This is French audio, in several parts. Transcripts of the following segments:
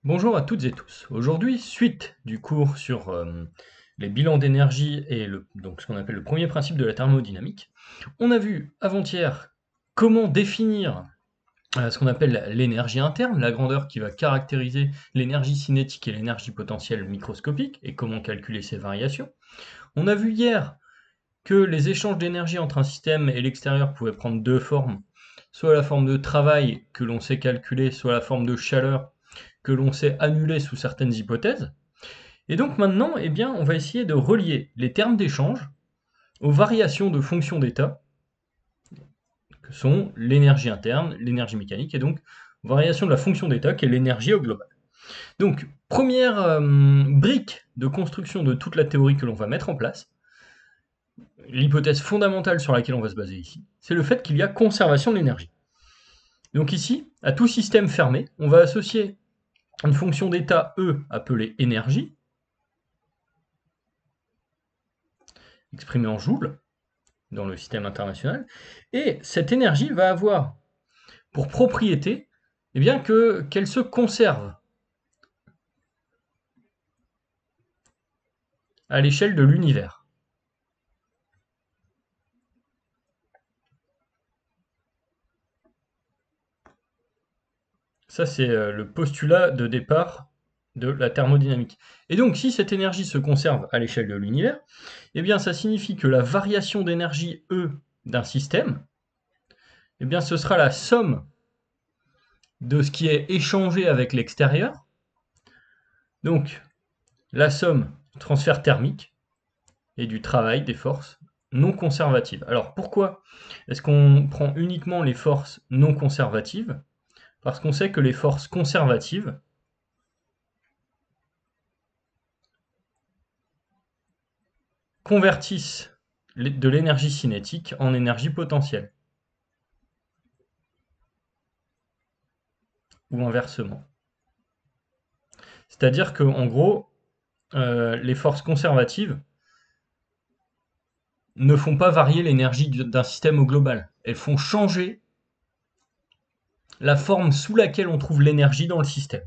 Bonjour à toutes et tous. Aujourd'hui, suite du cours sur les bilans d'énergie et donc ce qu'on appelle le premier principe de la thermodynamique, on a vu avant-hier comment définir ce qu'on appelle l'énergie interne, la grandeur qui va caractériser l'énergie cinétique et l'énergie potentielle microscopique, et comment calculer ces variations. On a vu hier que les échanges d'énergie entre un système et l'extérieur pouvaient prendre deux formes, soit la forme de travail que l'on sait calculer, soit la forme de chaleur que l'on sait annuler sous certaines hypothèses. Et donc maintenant, eh bien, on va essayer de relier les termes d'échange aux variations de fonctions d'état, que sont l'énergie interne, l'énergie mécanique, et donc variation de la fonction d'état, qui est l'énergie au global. Donc, première brique de construction de toute la théorie que l'on va mettre en place, l'hypothèse fondamentale sur laquelle on va se baser ici, c'est le fait qu'il y a conservation de l'énergie. Donc ici, à tout système fermé, on va associer une fonction d'état E appelée énergie, exprimée en joules, dans le système international, et cette énergie va avoir pour propriété eh bien, qu'elle se conserve à l'échelle de l'univers. Ça, c'est le postulat de départ de la thermodynamique. Et donc, si cette énergie se conserve à l'échelle de l'univers, eh bien, ça signifie que la variation d'énergie E d'un système, eh bien, ce sera la somme de ce qui est échangé avec l'extérieur, donc la somme du transfert thermique et du travail des forces non conservatives. Alors pourquoi est-ce qu'on prend uniquement les forces non conservatives? Parce qu'on sait que les forces conservatives convertissent de l'énergie cinétique en énergie potentielle, ou inversement. C'est-à-dire qu'en gros, les forces conservatives ne font pas varier l'énergie d'un système au global. Elles font changer la forme sous laquelle on trouve l'énergie dans le système.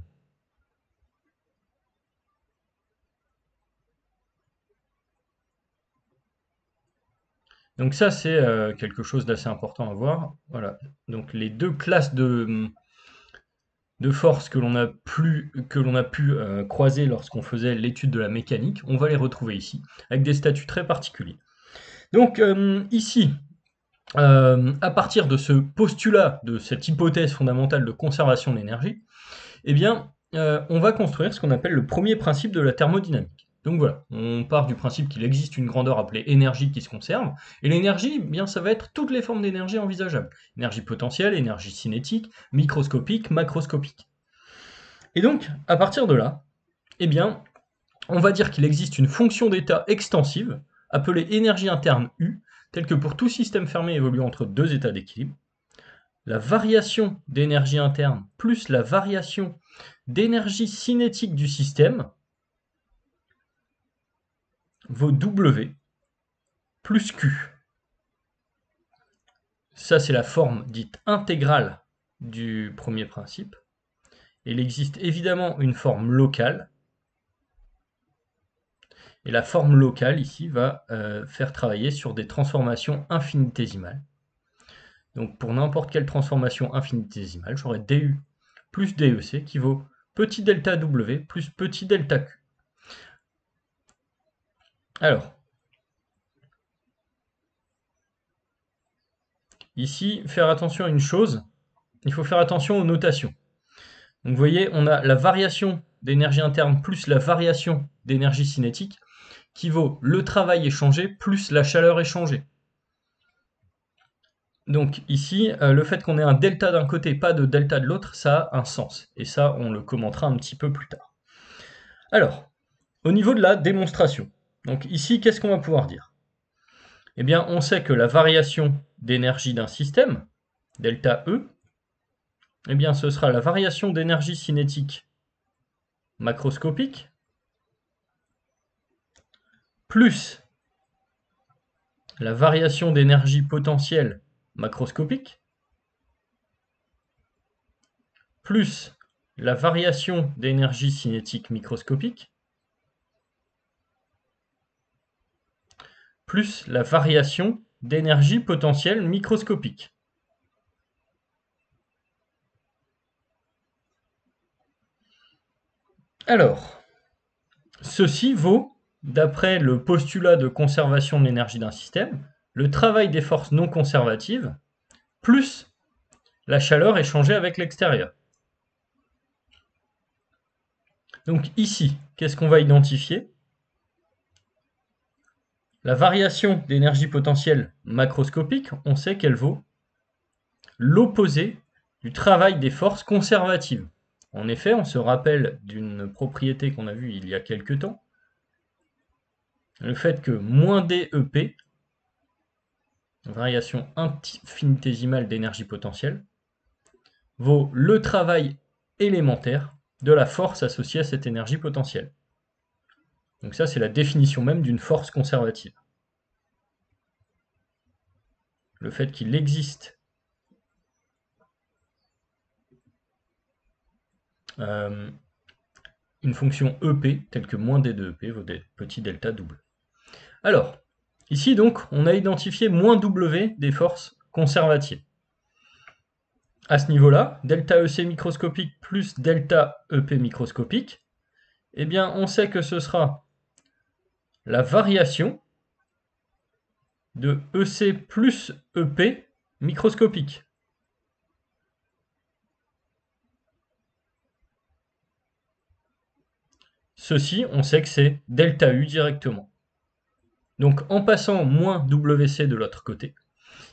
Donc ça, c'est quelque chose d'assez important à voir. Voilà. Donc les deux classes de forces que l'on a pu croiser lorsqu'on faisait l'étude de la mécanique, on va les retrouver ici, avec des statuts très particuliers. Donc ici, à partir de ce postulat, de cette hypothèse fondamentale de conservation de l'énergie, eh bien, on va construire ce qu'on appelle le premier principe de la thermodynamique. Donc voilà, on part du principe qu'il existe une grandeur appelée énergie qui se conserve, et l'énergie, eh bien, ça va être toutes les formes d'énergie envisageables. Énergie potentielle, énergie cinétique, microscopique, macroscopique. Et donc, à partir de là, eh bien, on va dire qu'il existe une fonction d'état extensive, appelée énergie interne U, telle que pour tout système fermé évoluant entre deux états d'équilibre, la variation d'énergie interne plus la variation d'énergie cinétique du système vaut W plus Q. Ça, c'est la forme dite intégrale du premier principe. Il existe évidemment une forme locale. Et la forme locale, ici, va faire travailler sur des transformations infinitésimales. Donc, pour n'importe quelle transformation infinitésimale, j'aurai du plus DEC qui vaut petit delta W plus petit delta Q. Alors, ici, faire attention à une chose, il faut faire attention aux notations. Donc vous voyez, on a la variation d'énergie interne plus la variation d'énergie cinétique qui vaut le travail échangé plus la chaleur échangée. Donc ici, le fait qu'on ait un delta d'un côté, pas de delta de l'autre, ça a un sens. Et ça, on le commentera un petit peu plus tard. Alors, au niveau de la démonstration, donc ici, qu'est-ce qu'on va pouvoir dire? Eh bien, on sait que la variation d'énergie d'un système, delta E, eh bien, ce sera la variation d'énergie cinétique macroscopique plus la variation d'énergie potentielle macroscopique plus la variation d'énergie cinétique microscopique plus la variation d'énergie potentielle microscopique. Alors, ceci vaut, d'après le postulat de conservation de l'énergie d'un système, le travail des forces non conservatives plus la chaleur échangée avec l'extérieur. Donc ici, qu'est-ce qu'on va identifier? La variation d'énergie potentielle macroscopique, on sait qu'elle vaut l'opposé du travail des forces conservatives. En effet, on se rappelle d'une propriété qu'on a vue il y a quelque temps, le fait que moins DEP, variation infinitésimale d'énergie potentielle, vaut le travail élémentaire de la force associée à cette énergie potentielle. Donc ça, c'est la définition même d'une force conservative. Le fait qu'il existe une fonction EP telle que moins d de EP vaut des petits delta double. Alors, ici donc, on a identifié moins W des forces conservatives. À ce niveau-là, delta EC microscopique plus delta EP microscopique, eh bien, on sait que ce sera la variation de EC plus EP microscopique. Ceci, on sait que c'est delta U directement. Donc, en passant moins WC de l'autre côté,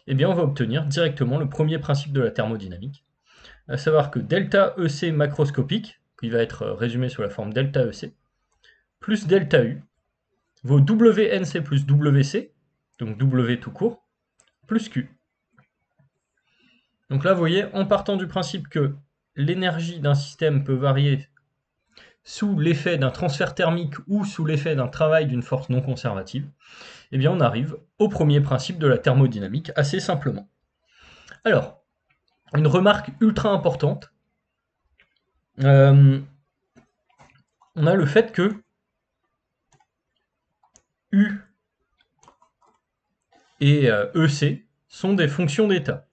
eh bien, on va obtenir directement le premier principe de la thermodynamique, à savoir que delta EC macroscopique, qui va être résumé sous la forme delta EC, plus delta U, vaut WNC plus WC, donc W tout court, plus Q. Donc là, vous voyez, en partant du principe que l'énergie d'un système peut varier sous l'effet d'un transfert thermique ou sous l'effet d'un travail d'une force non conservative, eh bien on arrive au premier principe de la thermodynamique assez simplement. Alors, une remarque ultra importante, on a le fait que U et EC sont des fonctions d'état.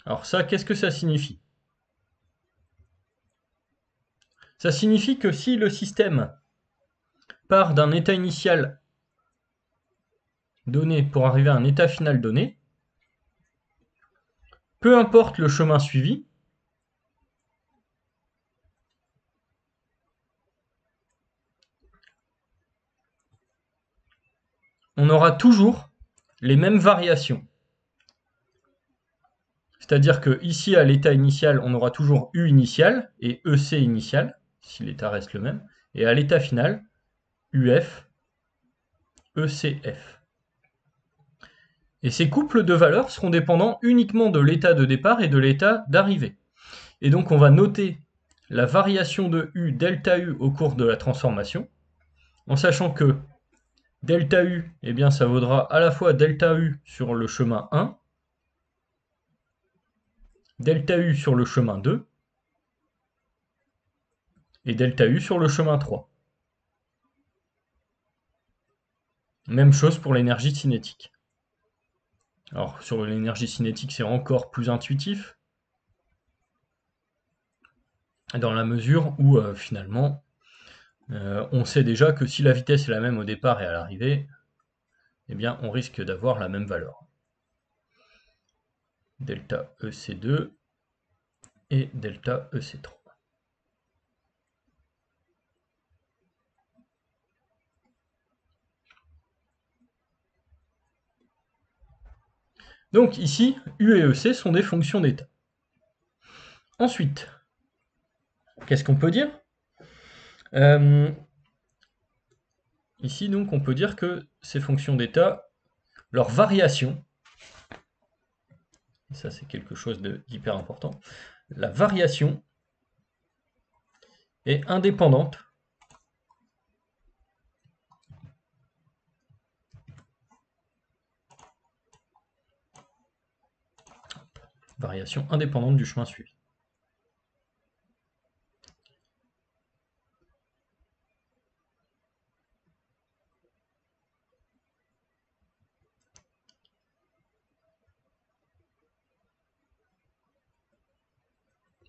Alors ça, qu'est-ce que ça signifie? Ça signifie que si le système part d'un état initial donné pour arriver à un état final donné, peu importe le chemin suivi, on aura toujours les mêmes variations. C'est-à-dire que ici, à l'état initial, on aura toujours U initial et EC initial, si l'état reste le même, et à l'état final, UF, ECF. Et ces couples de valeurs seront dépendants uniquement de l'état de départ et de l'état d'arrivée. Et donc on va noter la variation de U, delta U au cours de la transformation, en sachant que delta U, eh bien, ça vaudra à la fois delta U sur le chemin 1, delta U sur le chemin 2, et delta U sur le chemin 3. Même chose pour l'énergie cinétique. Alors sur l'énergie cinétique, c'est encore plus intuitif, dans la mesure où finalement, on sait déjà que si la vitesse est la même au départ et à l'arrivée, eh bien on risque d'avoir la même valeur. Delta EC2 et delta EC3. Donc ici, U et EC sont des fonctions d'état. Ensuite, qu'est-ce qu'on peut dire? Ici, donc, on peut dire que ces fonctions d'état, leur variation, et ça c'est quelque chose d'hyper important, la variation est indépendante variation indépendante du chemin suivi.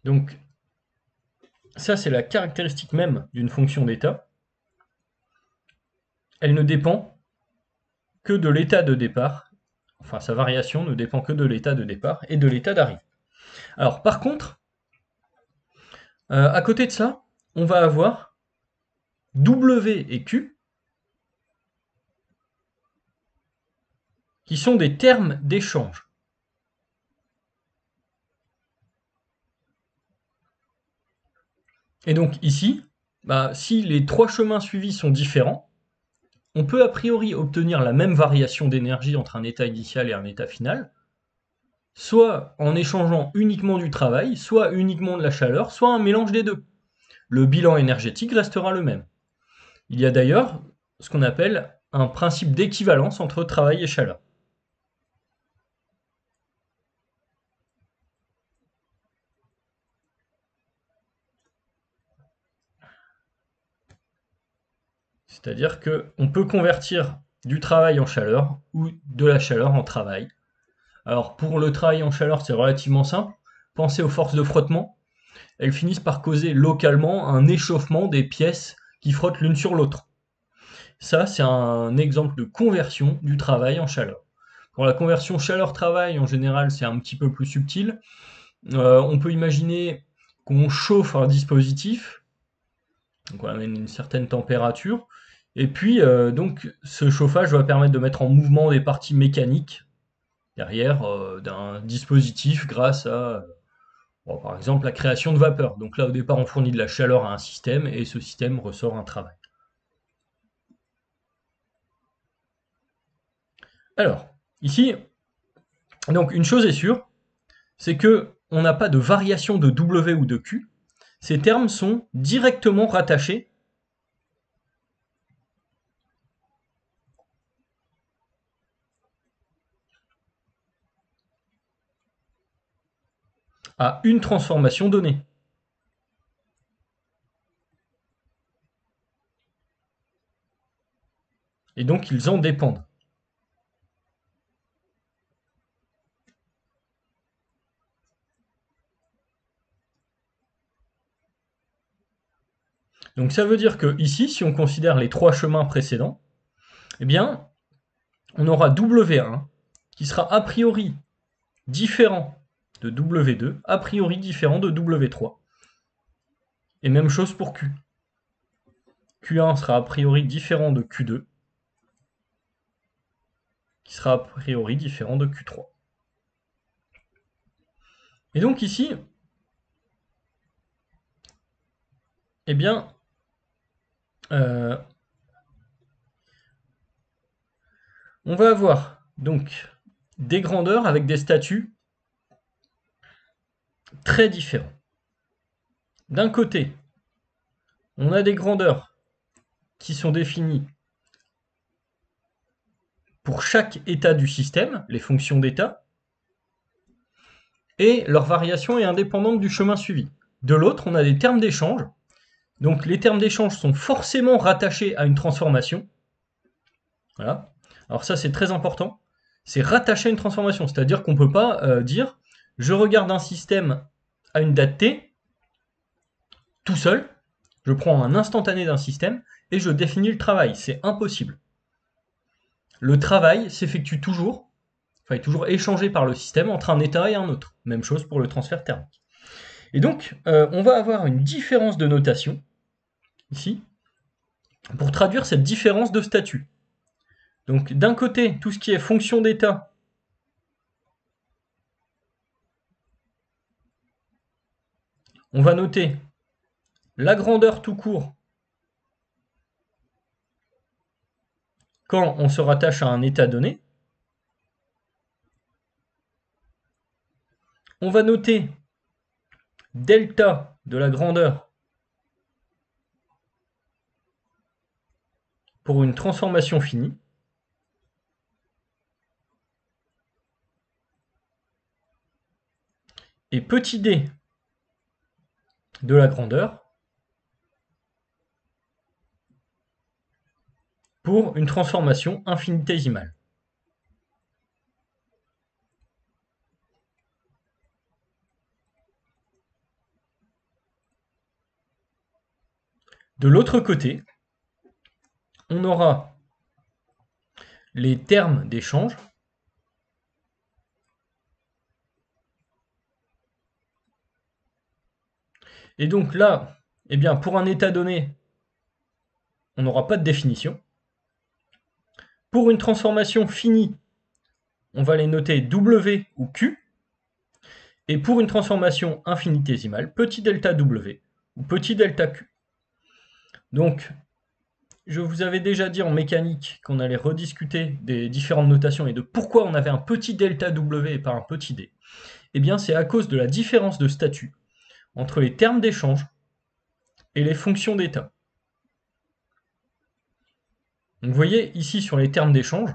Donc, ça, c'est la caractéristique même d'une fonction d'état. Elle ne dépend que de l'état de départ, enfin sa variation ne dépend que de l'état de départ et de l'état d'arrivée. Alors par contre, à côté de ça, on va avoir W et Q qui sont des termes d'échange. Et donc ici, si les trois chemins suivis sont différents, on peut a priori obtenir la même variation d'énergie entre un état initial et un état final, soit en échangeant uniquement du travail, soit uniquement de la chaleur, soit un mélange des deux. Le bilan énergétique restera le même. Il y a d'ailleurs ce qu'on appelle un principe d'équivalence entre travail et chaleur. C'est-à-dire qu'on peut convertir du travail en chaleur ou de la chaleur en travail. Alors pour le travail en chaleur, c'est relativement simple. Pensez aux forces de frottement. Elles finissent par causer localement un échauffement des pièces qui frottent l'une sur l'autre. Ça, c'est un exemple de conversion du travail en chaleur. Pour la conversion chaleur-travail, en général, c'est un petit peu plus subtil. On peut imaginer qu'on chauffe un dispositif, donc on amène une certaine température, et puis donc ce chauffage va permettre de mettre en mouvement des parties mécaniques derrière d'un dispositif grâce à, par exemple, la création de vapeur. Donc là, au départ, on fournit de la chaleur à un système, et ce système ressort un travail. Alors, ici, donc une chose est sûre, c'est que on n'a pas de variation de W ou de Q. Ces termes sont directement rattachés à une transformation donnée. Et donc, ils en dépendent. Donc ça veut dire que ici, si on considère les trois chemins précédents, eh bien, on aura W1 qui sera a priori différent de W2, a priori différent de W3. Et même chose pour Q. Q1 sera a priori différent de Q2, qui sera a priori différent de Q3. Et donc ici, eh bien, on va avoir donc des grandeurs avec des statuts très différents. D'un côté, on a des grandeurs qui sont définies pour chaque état du système, les fonctions d'état, et leur variation est indépendante du chemin suivi. De l'autre, on a des termes d'échange. Donc les termes d'échange sont forcément rattachés à une transformation. Voilà. Alors ça, c'est très important. C'est rattaché à une transformation. C'est-à-dire qu'on ne peut pas dire « je regarde un système à une date t, tout seul, je prends un instantané d'un système, et je définis le travail ». C'est impossible. Le travail s'effectue toujours, est toujours échangé par le système entre un état et un autre. Même chose pour le transfert thermique. Et donc, on va avoir une différence de notation, ici, pour traduire cette différence de statut. Donc, d'un côté, tout ce qui est fonction d'état, on va noter la grandeur tout court quand on se rattache à un état donné. On va noter delta de la grandeur pour une transformation finie. et petit d de la grandeur pour une transformation infinitésimale. De l'autre côté, on aura les termes d'échange. Et donc là, eh bien, pour un état donné, on n'aura pas de définition. Pour une transformation finie, on va les noter W ou Q. Et pour une transformation infinitésimale, petit delta W ou petit delta Q. Donc, je vous avais déjà dit en mécanique qu'on allait rediscuter des différentes notations et de pourquoi on avait un petit delta W et pas un petit d. Eh bien, c'est à cause de la différence de statut entre les termes d'échange et les fonctions d'état. Donc, vous voyez ici sur les termes d'échange,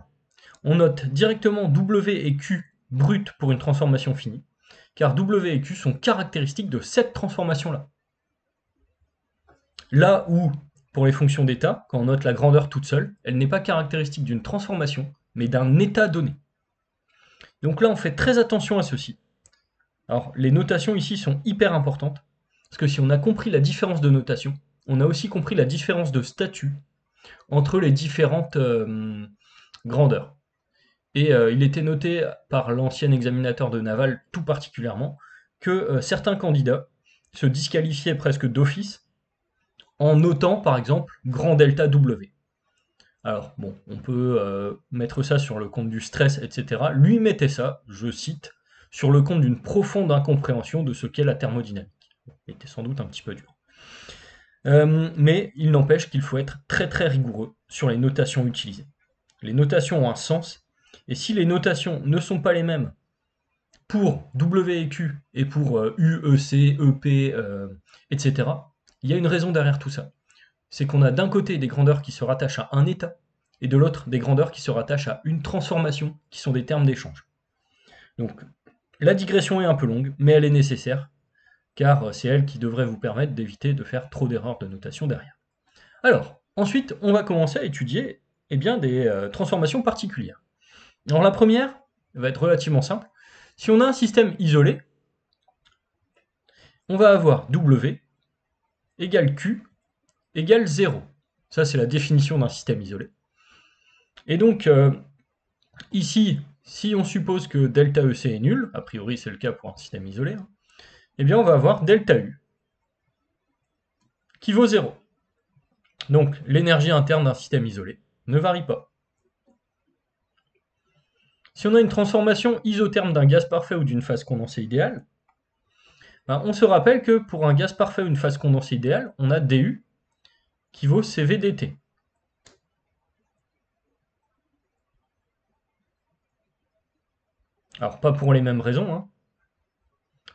on note directement W et Q brut pour une transformation finie, car W et Q sont caractéristiques de cette transformation-là. Là où, pour les fonctions d'état, quand on note la grandeur toute seule, elle n'est pas caractéristique d'une transformation, mais d'un état donné. Donc là, on fait très attention à ceci. Alors, les notations ici sont hyper importantes, parce que si on a compris la différence de notation, on a aussi compris la différence de statut entre les différentes grandeurs. Et il était noté par l'ancien examinateur de Naval tout particulièrement que certains candidats se disqualifiaient presque d'office en notant par exemple grand delta W. Alors bon, on peut mettre ça sur le compte du stress, etc. Lui mettait ça, je cite, sur le compte d'une profonde incompréhension de ce qu'est la thermodynamique. Il était sans doute un petit peu dur. Mais il n'empêche qu'il faut être très très rigoureux sur les notations utilisées. Les notations ont un sens, et si les notations ne sont pas les mêmes pour W et Q et pour U, EC, EP, etc., il y a une raison derrière tout ça. C'est qu'on a d'un côté des grandeurs qui se rattachent à un état, et de l'autre des grandeurs qui se rattachent à une transformation, qui sont des termes d'échange. Donc la digression est un peu longue, mais elle est nécessaire, car c'est elle qui devrait vous permettre d'éviter de faire trop d'erreurs de notation derrière. Alors, ensuite, on va commencer à étudier eh bien, des transformations particulières. Alors la première va être relativement simple. Si on a un système isolé, on va avoir W égale Q égale 0. Ça, c'est la définition d'un système isolé. Et donc, ici, si on suppose que delta EC est nul, a priori c'est le cas pour un système isolé, hein, eh bien on va avoir delta U qui vaut 0. Donc l'énergie interne d'un système isolé ne varie pas. Si on a une transformation isotherme d'un gaz parfait ou d'une phase condensée idéale, ben on se rappelle que pour un gaz parfait ou une phase condensée idéale, on a DU qui vaut CV dt. Alors pas pour les mêmes raisons, hein.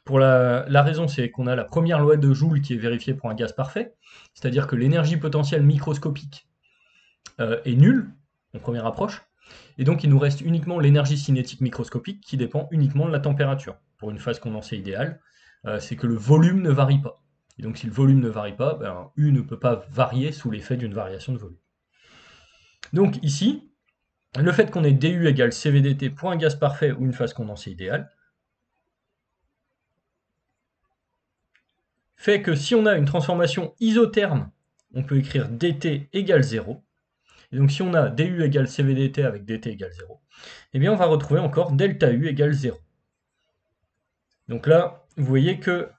Pour la raison, c'est qu'on a la première loi de Joule qui est vérifiée pour un gaz parfait, c'est-à-dire que l'énergie potentielle microscopique est nulle, en première approche, et donc il nous reste uniquement l'énergie cinétique microscopique qui dépend uniquement de la température. Pour une phase condensée idéale, c'est que le volume ne varie pas. Et donc si le volume ne varie pas, ben, U ne peut pas varier sous l'effet d'une variation de volume. Donc ici, le fait qu'on ait DU égale CVDT pour un gaz parfait ou une phase condensée idéale, fait que si on a une transformation isotherme, on peut écrire dt égale 0. Et donc si on a du égale cvdt avec dt égale 0, eh bien on va retrouver encore delta u égale 0. Donc là, vous voyez que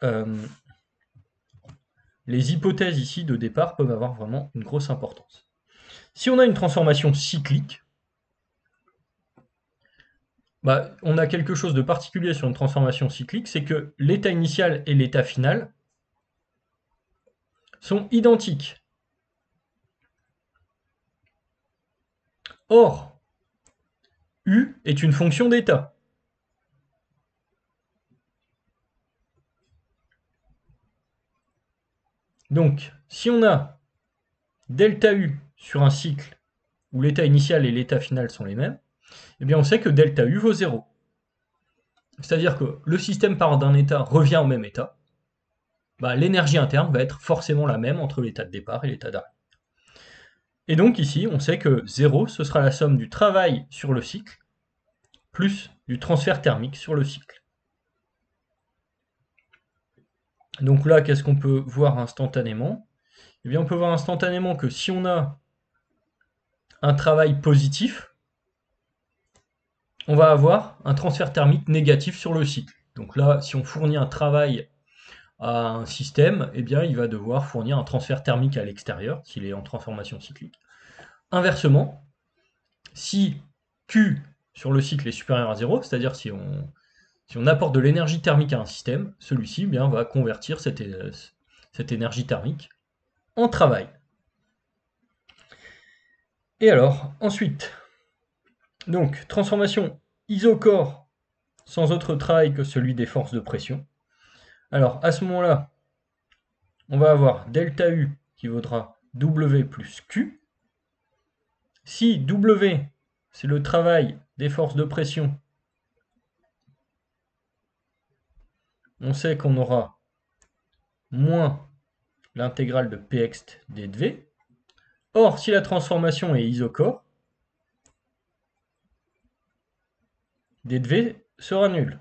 les hypothèses ici de départ peuvent avoir vraiment une grosse importance. Si on a une transformation cyclique, bah, on a quelque chose de particulier sur une transformation cyclique, c'est que l'état initial et l'état final sont identiques. Or, U est une fonction d'état. Donc, si on a delta U sur un cycle où l'état initial et l'état final sont les mêmes, eh bien on sait que delta U vaut 0. c'est-à-dire que le système part d'un état, revient au même état, bah, l'énergie interne va être forcément la même entre l'état de départ et l'état d'arrêt. Et donc ici, on sait que 0, ce sera la somme du travail sur le cycle, plus du transfert thermique sur le cycle. Donc là, qu'est-ce qu'on peut voir instantanément? Eh bien, on peut voir instantanément que si on a un travail positif, on va avoir un transfert thermique négatif sur le cycle. Donc là, si on fournit un travail à un système, eh bien, il va devoir fournir un transfert thermique à l'extérieur, s'il est en transformation cyclique. Inversement, si Q sur le cycle est supérieur à 0, c'est-à-dire si on apporte de l'énergie thermique à un système, celui-ci eh bien, va convertir cette énergie thermique en travail. Et alors, ensuite, donc, transformation isocore sans autre travail que celui des forces de pression. Alors, à ce moment-là, on va avoir delta U qui vaudra W plus Q. Si W, c'est le travail des forces de pression, on sait qu'on aura moins l'intégrale de Px dV. Or, si la transformation est isocore, dV sera nul.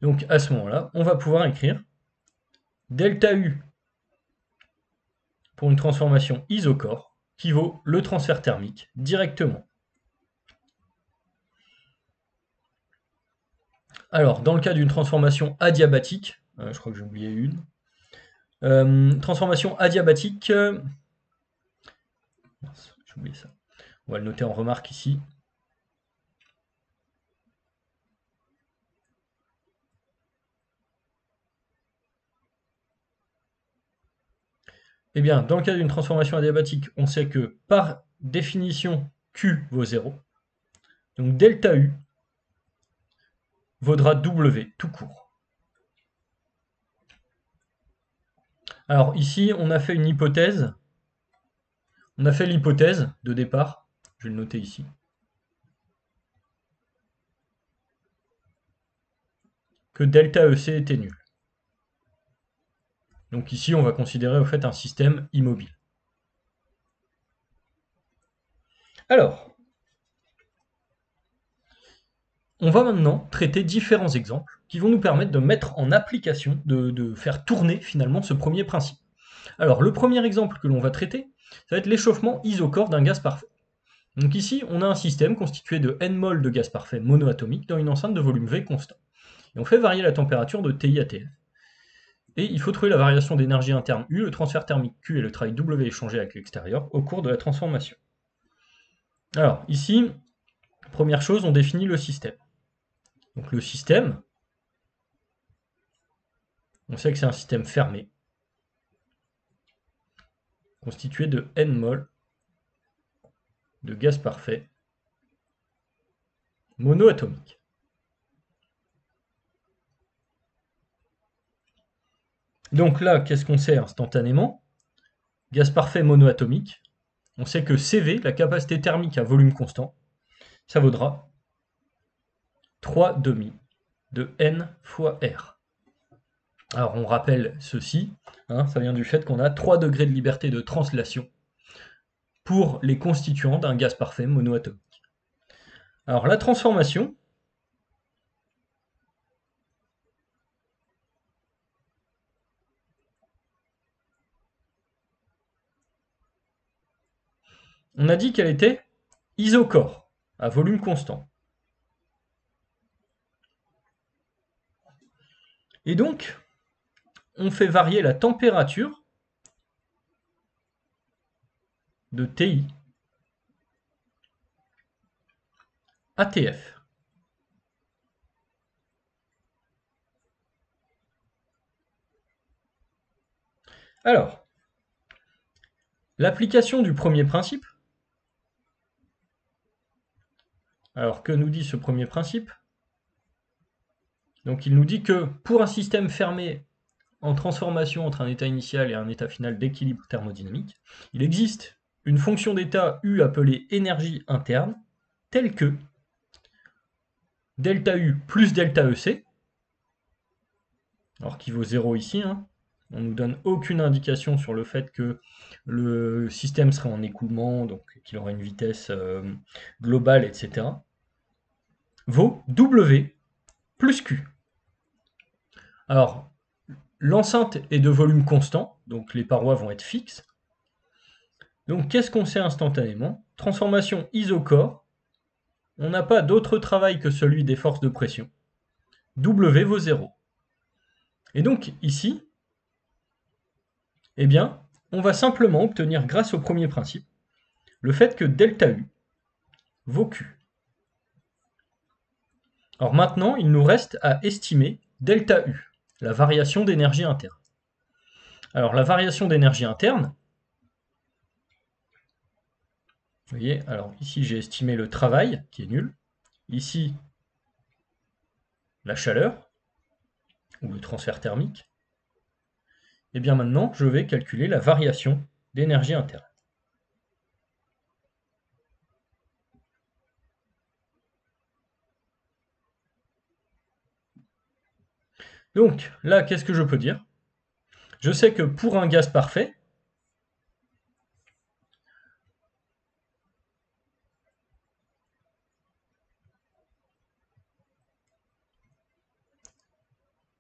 Donc, à ce moment-là, on va pouvoir écrire delta U pour une transformation isocore qui vaut le transfert thermique directement. Alors, dans le cas d'une transformation adiabatique, je crois que j'ai oublié une, transformation adiabatique, j'ai oublié ça, on va le noter en remarque ici. Eh bien, dans le cas d'une transformation adiabatique, on sait que par définition, Q vaut 0. Donc delta U vaudra W tout court. Alors ici, on a fait une hypothèse. On a fait l'hypothèse de départ. Je vais le noter ici. Que delta EC était nul. Donc ici, on va considérer au fait un système immobile. Alors, on va maintenant traiter différents exemples qui vont nous permettre de mettre en application, de faire tourner finalement ce premier principe. Alors, le premier exemple que l'on va traiter, ça va être l'échauffement isocore d'un gaz parfait. Donc ici, on a un système constitué de n mol de gaz parfait monoatomique dans une enceinte de volume V constant. Et on fait varier la température de TI à TF. Et il faut trouver la variation d'énergie interne U, le transfert thermique Q et le travail W échangé avec l'extérieur au cours de la transformation. Alors ici, première chose, on définit le système. Donc le système, on sait que c'est un système fermé, constitué de n mol de gaz parfait monoatomique. Donc là, qu'est-ce qu'on sait instantanément? Gaz parfait monoatomique. On sait que CV, la capacité thermique à volume constant, ça vaudra 3,5 de N fois R. Alors on rappelle ceci, ça vient du fait qu'on a 3 degrés de liberté de translation pour les constituants d'un gaz parfait monoatomique. Alors la transformation, on a dit qu'elle était isocore, à volume constant. Et donc, on fait varier la température de TI à TF. Alors, l'application du premier principe. Alors, que nous dit ce premier principe? Donc, il nous dit que pour un système fermé en transformation entre un état initial et un état final d'équilibre thermodynamique, il existe une fonction d'état U appelée énergie interne, telle que delta U plus delta EC, alors qui vaut 0 ici, hein. On ne nous donne aucune indication sur le fait que le système serait en écoulement, donc qu'il aurait une vitesse globale, etc., vaut W plus Q. Alors, l'enceinte est de volume constant, donc les parois vont être fixes. Donc qu'est-ce qu'on sait instantanément? Transformation isochore, on n'a pas d'autre travail que celui des forces de pression. W vaut 0. Et donc ici, eh bien, on va simplement obtenir, grâce au premier principe, le fait que delta U vaut Q. Alors maintenant, il nous reste à estimer delta U, la variation d'énergie interne. Alors la variation d'énergie interne, vous voyez, alors ici j'ai estimé le travail, qui est nul. Ici, la chaleur, ou le transfert thermique. Et bien maintenant, je vais calculer la variation d'énergie interne. Donc là, qu'est-ce que je peux dire? Je sais que pour un gaz parfait,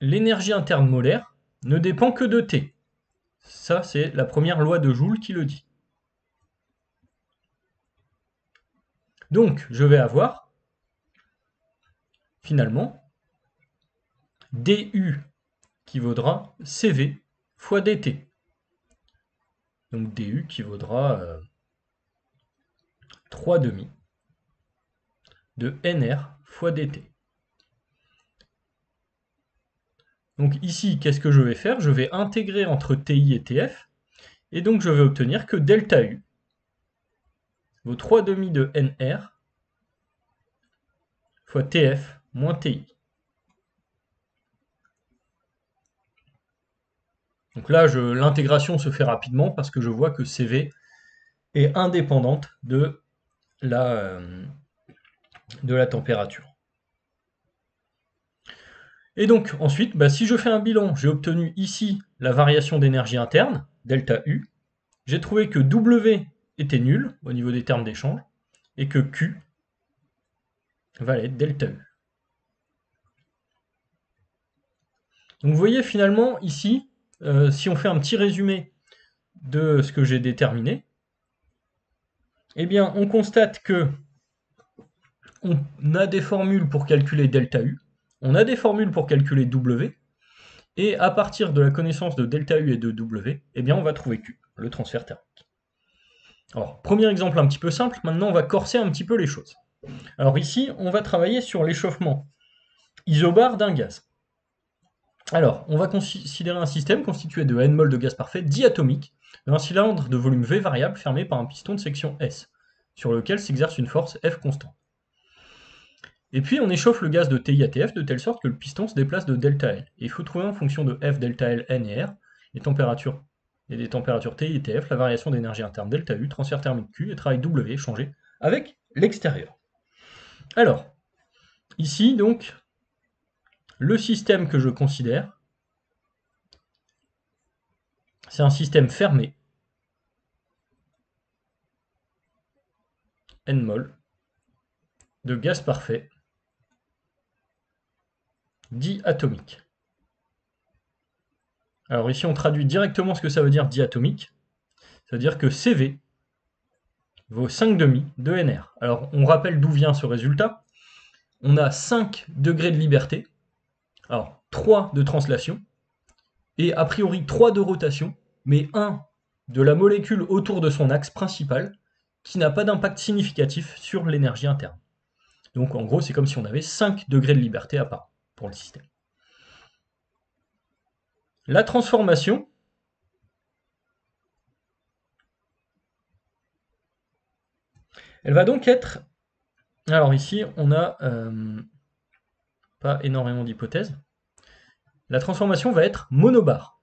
l'énergie interne molaire ne dépend que de T. Ça, c'est la première loi de Joule qui le dit. Donc, je vais avoir, finalement, du qui vaudra CV fois dt. Donc du qui vaudra 3,5 de nr fois dt. Donc ici, qu'est-ce que je vais faire? Je vais intégrer entre TI et TF, et donc je vais obtenir que delta U vaut 3,5 de nr fois TF moins TI. Donc là, l'intégration se fait rapidement parce que je vois que CV est indépendante de la température. Et donc ensuite, si je fais un bilan, j'ai obtenu ici la variation d'énergie interne, delta U. J'ai trouvé que W était nul au niveau des termes d'échange et que Q valait delta U. Donc vous voyez finalement ici, si on fait un petit résumé de ce que j'ai déterminé, eh bien on constate que on a des formules pour calculer delta U, on a des formules pour calculer W, et à partir de la connaissance de delta U et de W, eh bien on va trouver Q, le transfert thermique. Alors, premier exemple un petit peu simple, maintenant on va corser un petit peu les choses. Alors ici, on va travailler sur l'échauffement isobar d'un gaz. Alors, on va considérer un système constitué de n mol de gaz parfait diatomique d'un cylindre de volume V variable fermé par un piston de section S, sur lequel s'exerce une force F constante. Et puis on échauffe le gaz de TI à TF de telle sorte que le piston se déplace de delta L. Et il faut trouver en fonction de F, delta L, N et R, les températures et des températures TI et TF, la variation d'énergie interne delta U, transfert thermique Q et travail W changé avec l'extérieur. Alors, ici donc, le système que je considère, c'est un système fermé, N mol, de gaz parfait, diatomique. Alors ici on traduit directement ce que ça veut dire diatomique, ça veut dire que CV vaut 5,5 de NR. Alors on rappelle d'où vient ce résultat. On a 5 degrés de liberté, alors 3 de translation, et a priori 3 de rotation, mais 1 de la molécule autour de son axe principal, qui n'a pas d'impact significatif sur l'énergie interne. Donc en gros, c'est comme si on avait 5 degrés de liberté à part pour le système. La transformation, elle va donc être... Alors ici, on n'a pas énormément d'hypothèses. La transformation va être monobar.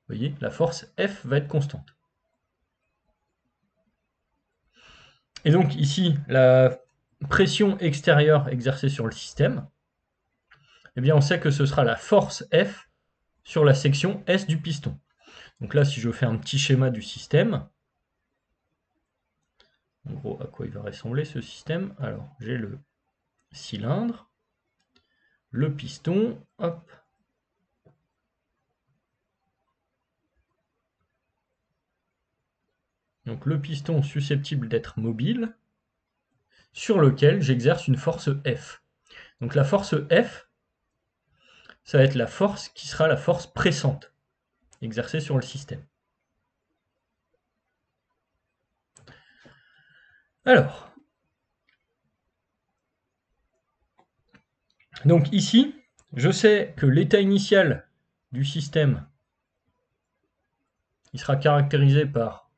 Vous voyez, la force F va être constante. Et donc ici, la pression extérieure exercée sur le système, eh bien on sait que ce sera la force F sur la section S du piston. Donc là, si je fais un petit schéma du système, en gros, à quoi il va ressembler ce système? Alors, j'ai le cylindre, le piston, hop. Donc le piston susceptible d'être mobile, sur lequel j'exerce une force F. Donc la force F, ça va être la force qui sera la force pressante exercée sur le système. Alors, donc ici, je sais que l'état initial du système, il sera caractérisé par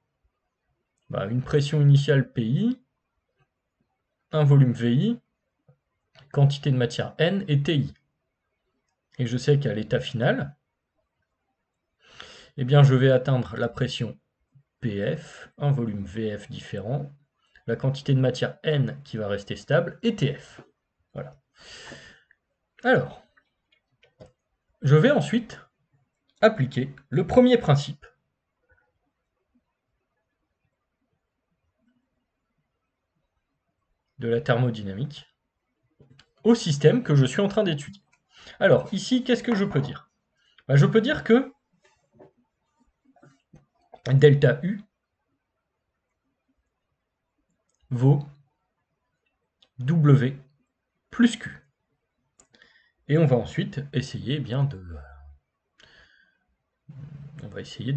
une pression initiale PI, un volume VI, quantité de matière N et TI. Et je sais qu'à l'état final, eh bien, je vais atteindre la pression PF, un volume VF différent, la quantité de matière N qui va rester stable, et TF. Voilà. Alors, je vais ensuite appliquer le premier principe de la thermodynamique au système que je suis en train d'étudier. Alors, ici, qu'est-ce que je peux dire? Je peux dire que delta U vaut W plus Q. Et on va ensuite essayer de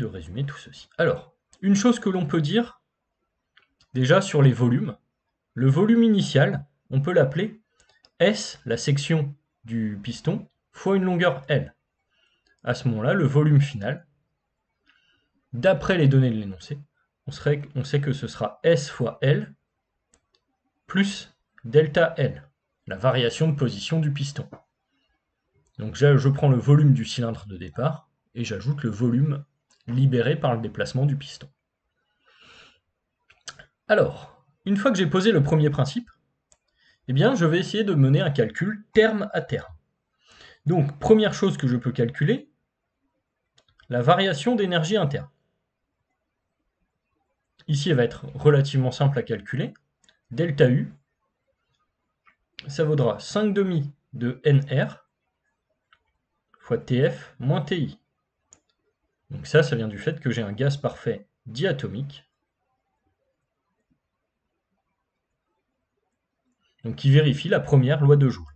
résumer tout ceci. Alors, une chose que l'on peut dire déjà sur les volumes, le volume initial, on peut l'appeler S, la section du piston, fois une longueur L. À ce moment-là, le volume final, d'après les données de l'énoncé, on sait que ce sera S fois L plus delta L, la variation de position du piston. Donc je prends le volume du cylindre de départ et j'ajoute le volume libéré par le déplacement du piston. Alors, une fois que j'ai posé le premier principe, eh bien, je vais essayer de mener un calcul terme à terme. Donc, première chose que je peux calculer, la variation d'énergie interne. Ici, elle va être relativement simple à calculer. Delta U, ça vaudra 5,5 de NR fois TF moins TI. Donc ça vient du fait que j'ai un gaz parfait diatomique, donc qui vérifie la première loi de Joule.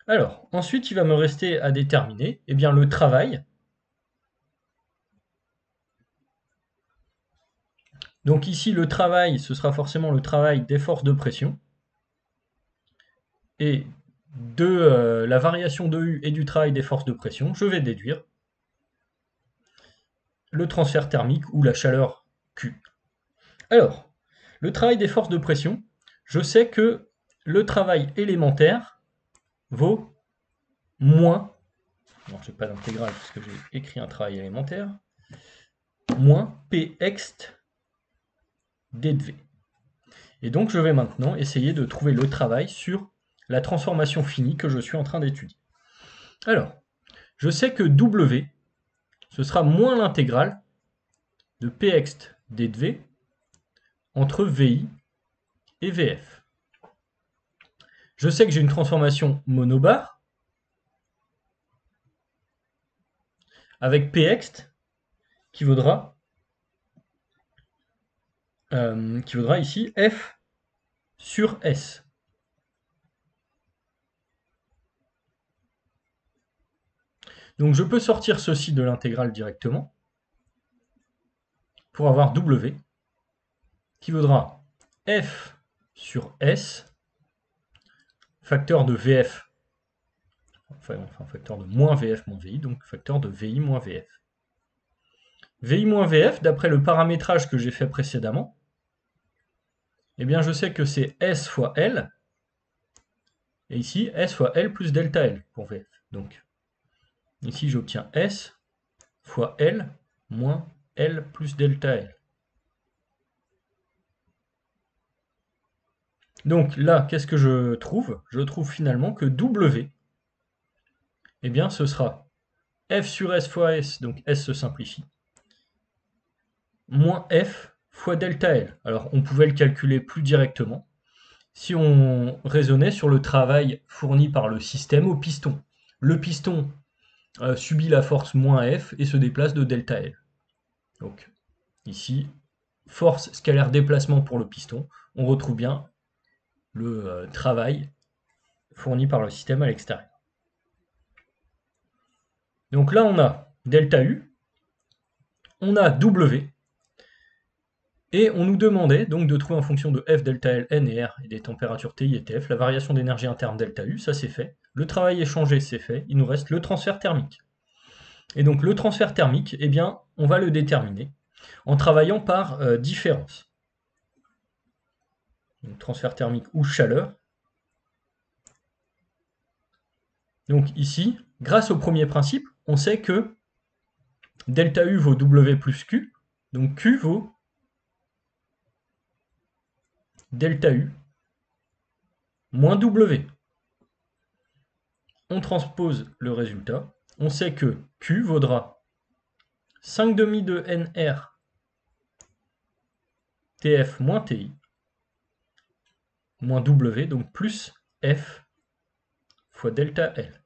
Alors, ensuite, il va me rester à déterminer le travail. Donc ici, le travail, ce sera forcément le travail des forces de pression. Et de la variation de U et du travail des forces de pression, je vais déduire le transfert thermique ou la chaleur Q. Alors, le travail des forces de pression, je sais que le travail élémentaire vaut moins, non, je n'ai pas d'intégrale parce que j'ai écrit un travail élémentaire, moins Pxt d de V. Et donc je vais maintenant essayer de trouver le travail sur la transformation finie que je suis en train d'étudier. Alors, je sais que W, ce sera moins l'intégrale de Pxt d de V entre VI et VF. Je sais que j'ai une transformation monobar avec Pxt qui vaudra ici F sur S. Donc je peux sortir ceci de l'intégrale directement pour avoir W qui vaudra F sur S, facteur de VF, enfin facteur de moins VF moins VI, donc facteur de VI moins VF. VI moins VF, d'après le paramétrage que j'ai fait précédemment, eh bien je sais que c'est S fois L, et ici S fois L plus delta L pour VF. Donc ici j'obtiens S fois L moins L plus delta L. Donc là, qu'est-ce que je trouve? Je trouve finalement que W, eh bien, ce sera F sur S fois S, donc S se simplifie, moins F fois delta L. Alors, on pouvait le calculer plus directement si on raisonnait sur le travail fourni par le système au piston. Le piston subit la force moins F et se déplace de delta L. Donc, ici, force scalaire déplacement pour le piston, on retrouve bien le travail fourni par le système à l'extérieur. Donc là, on a delta U, on a W, et on nous demandait donc de trouver en fonction de F, delta L, N et R et des températures TI et TF, la variation d'énergie interne delta U, ça c'est fait. Le travail échangé, c'est fait. Il nous reste le transfert thermique. Et donc le transfert thermique, eh bien, on va le déterminer en travaillant par différence. Donc, transfert thermique ou chaleur. Donc ici, grâce au premier principe, on sait que delta U vaut W plus Q, donc Q vaut delta U moins W. On transpose le résultat, on sait que Q vaudra 5,5 de NR TF moins TI moins W, donc plus F fois delta L.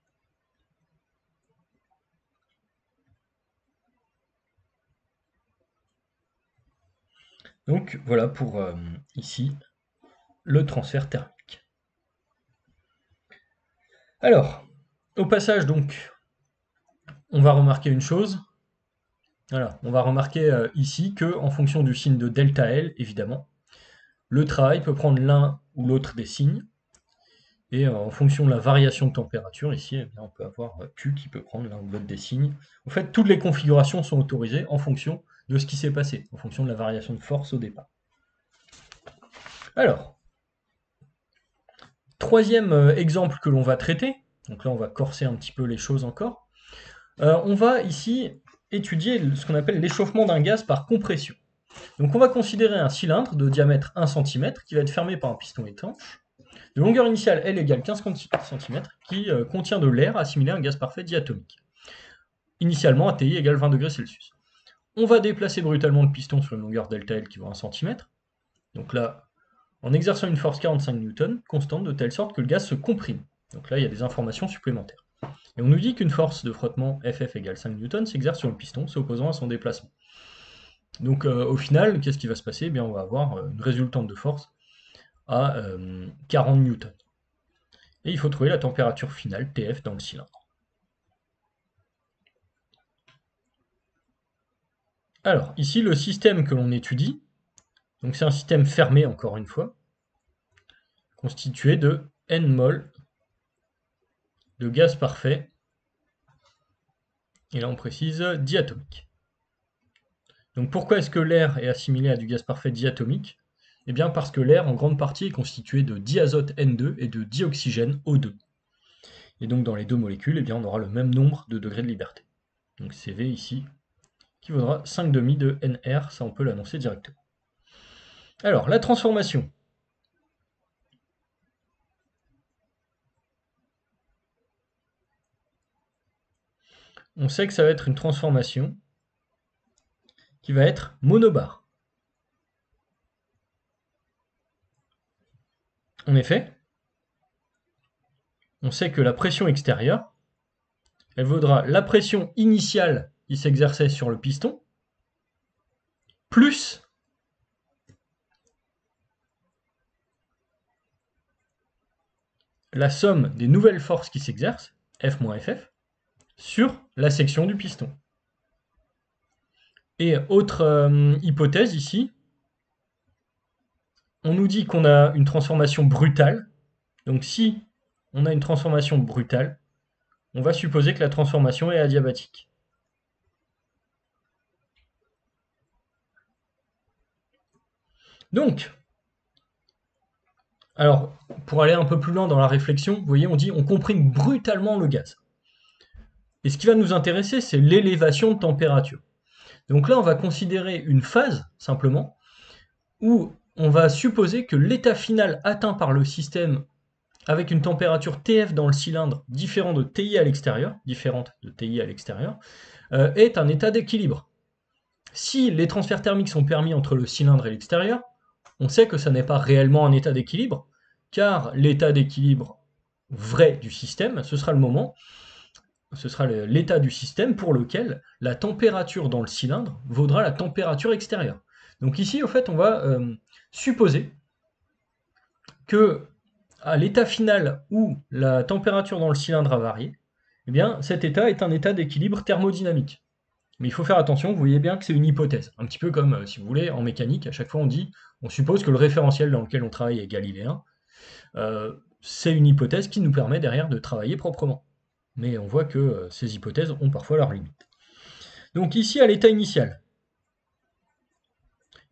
Donc voilà pour ici le transfert thermique. Alors, au passage donc, on va remarquer une chose. Voilà, on va remarquer ici que en fonction du signe de delta L, évidemment, le travail peut prendre l'un ou l'autre des signes. Et en fonction de la variation de température, ici, eh bien, on peut avoir Q qui peut prendre l'un ou l'autre des signes. En fait, toutes les configurations sont autorisées en fonction de ce qui s'est passé, en fonction de la variation de force au départ. Alors, troisième exemple que l'on va traiter, donc là on va corser un petit peu les choses encore, on va ici étudier ce qu'on appelle l'échauffement d'un gaz par compression. Donc on va considérer un cylindre de diamètre 1 cm qui va être fermé par un piston étanche, de longueur initiale L égale 15 cm, qui contient de l'air assimilé à un gaz parfait diatomique. Initialement, ATI égale 20 degrés Celsius. On va déplacer brutalement le piston sur une longueur delta L qui vaut 1 cm. Donc là, en exerçant une force 45 N, constante, de telle sorte que le gaz se comprime. Donc là, il y a des informations supplémentaires. Et on nous dit qu'une force de frottement FF égale 5 N s'exerce sur le piston, s'opposant à son déplacement. Donc au final, qu'est-ce qui va se passer? Eh bien, on va avoir une résultante de force à 40 N. Et il faut trouver la température finale, TF, dans le cylindre. Alors, ici, le système que l'on étudie, donc c'est un système fermé, encore une fois, constitué de N mol de gaz parfait, et là on précise diatomique. Donc pourquoi est-ce que l'air est assimilé à du gaz parfait diatomique? Eh bien parce que l'air en grande partie est constitué de diazote N2 et de dioxygène O2. Et donc dans les deux molécules, eh bien, on aura le même nombre de degrés de liberté. Donc CV ici, qui vaudra 5,5 de NR, ça on peut l'annoncer directement. Alors, la transformation. On sait que ça va être une transformation qui va être monobar. En effet, on sait que la pression extérieure, elle vaudra la pression initiale qui s'exerçait sur le piston, plus la somme des nouvelles forces qui s'exercent, F moins FF, sur la section du piston. Et autre hypothèse ici, on nous dit qu'on a une transformation brutale. Donc si on a une transformation brutale, on va supposer que la transformation est adiabatique. Donc, alors, pour aller un peu plus loin dans la réflexion, vous voyez, on dit on comprime brutalement le gaz. Et ce qui va nous intéresser, c'est l'élévation de température. Donc là, on va considérer une phase, simplement, où on va supposer que l'état final atteint par le système avec une température TF dans le cylindre différente de TI à l'extérieur, est un état d'équilibre. Si les transferts thermiques sont permis entre le cylindre et l'extérieur, on sait que ça n'est pas réellement un état d'équilibre, car l'état d'équilibre vrai du système, ce sera l'état du système pour lequel la température dans le cylindre vaudra la température extérieure. Donc ici, au fait, on va supposer que à l'état final où la température dans le cylindre a varié, eh bien, cet état est un état d'équilibre thermodynamique. Mais il faut faire attention, vous voyez bien que c'est une hypothèse. Un petit peu comme, si vous voulez, en mécanique, à chaque fois on suppose que le référentiel dans lequel on travaille est galiléen. C'est une hypothèse qui nous permet derrière de travailler proprement. Mais on voit que ces hypothèses ont parfois leurs limites. Donc ici, à l'état initial,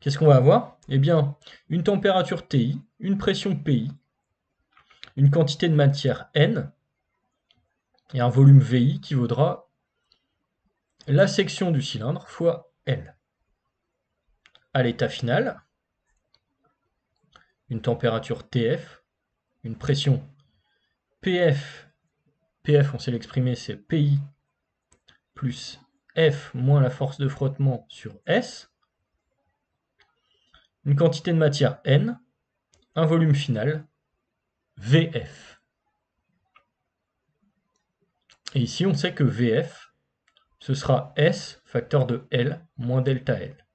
qu'est-ce qu'on va avoir? Eh bien, une température TI, une pression PI, une quantité de matière N, et un volume VI qui vaudra la section du cylindre fois L. À l'état final, une température TF, une pression PF, PF on sait l'exprimer, c'est PI plus F moins la force de frottement sur S, une quantité de matière N, un volume final, VF. Et ici, on sait que VF, ce sera S facteur de L moins delta L.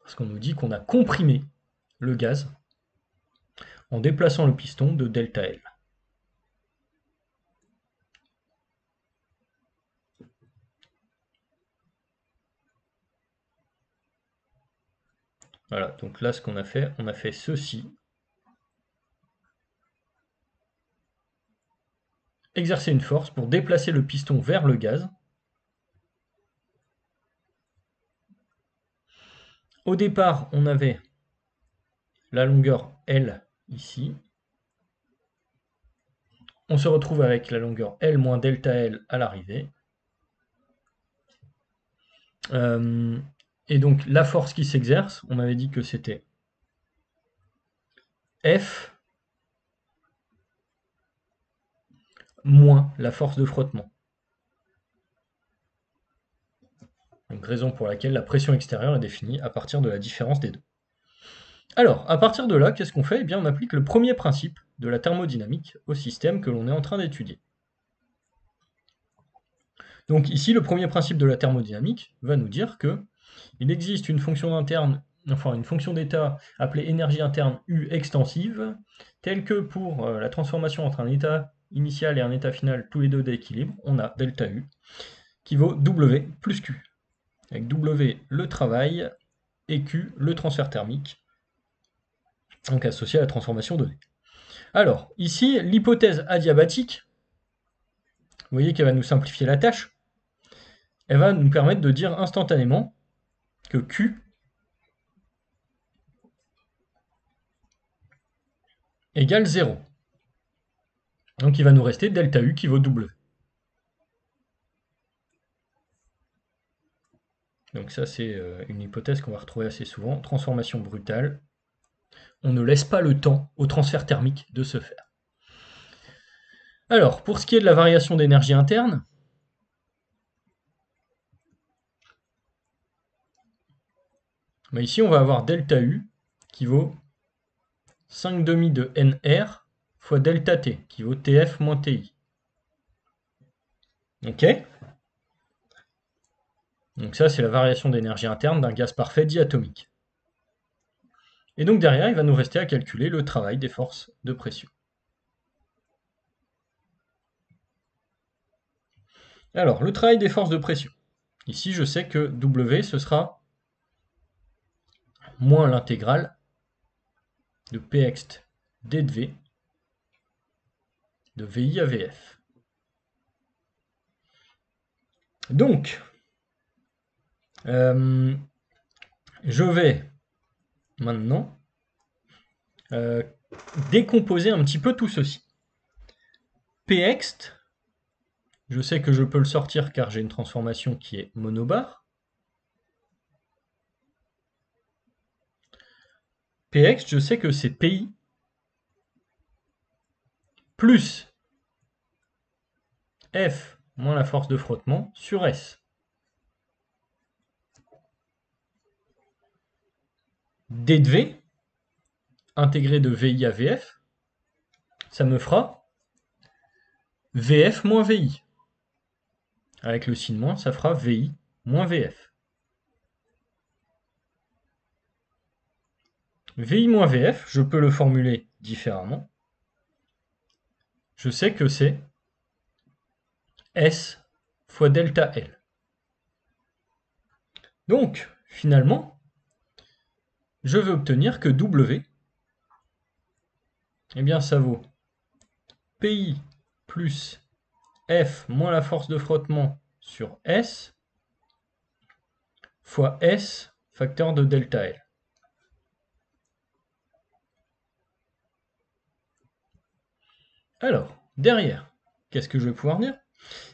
Parce qu'on nous dit qu'on a comprimé le gaz en déplaçant le piston de delta L. Voilà, donc là, ce qu'on a fait, on a fait ceci. Exercer une force pour déplacer le piston vers le gaz. Au départ, on avait la longueur L ici. On se retrouve avec la longueur L moins delta L à l'arrivée. Et donc la force qui s'exerce, on avait dit que c'était F moins la force de frottement. Donc raison pour laquelle la pression extérieure est définie à partir de la différence des deux. Alors, à partir de là, qu'est-ce qu'on fait? Eh bien, on applique le premier principe de la thermodynamique au système que l'on est en train d'étudier. Donc ici, le premier principe de la thermodynamique va nous dire que il existe une fonction interne, enfin une fonction d'état appelée énergie interne U extensive, telle que pour la transformation entre un état initial et un état final, tous les deux d'équilibre, on a delta U, qui vaut W plus Q. Avec W le travail et Q le transfert thermique, donc associé à la transformation donnée. Alors, ici, l'hypothèse adiabatique, vous voyez qu'elle va nous simplifier la tâche, elle va nous permettre de dire instantanément que Q égale 0. Donc il va nous rester delta U qui vaut W. Donc ça c'est une hypothèse qu'on va retrouver assez souvent. Transformation brutale. On ne laisse pas le temps au transfert thermique de se faire. Alors, pour ce qui est de la variation d'énergie interne, bah ici on va avoir delta U qui vaut 5,5 de NR fois delta T qui vaut TF moins TI. Ok? Donc ça c'est la variation d'énergie interne d'un gaz parfait diatomique. Et donc derrière, il va nous rester à calculer le travail des forces de pression. Alors, le travail des forces de pression. Ici, je sais que W, ce sera moins l'intégrale de Pxt d de V de VI à VF. Donc, je vais maintenant décomposer un petit peu tout ceci. Pxt, je sais que je peux le sortir car j'ai une transformation qui est monobar. Px, je sais que c'est Pi plus F moins la force de frottement sur S. D de V, intégré de VI à VF, ça me fera VF moins VI. Avec le signe moins, ça fera VI moins VF. VI moins VF, je peux le formuler différemment. Je sais que c'est S fois delta L. Donc, finalement, je veux obtenir que W, eh bien ça vaut PI plus F moins la force de frottement sur S fois S facteur de delta L. Alors, derrière, qu'est-ce que je vais pouvoir dire?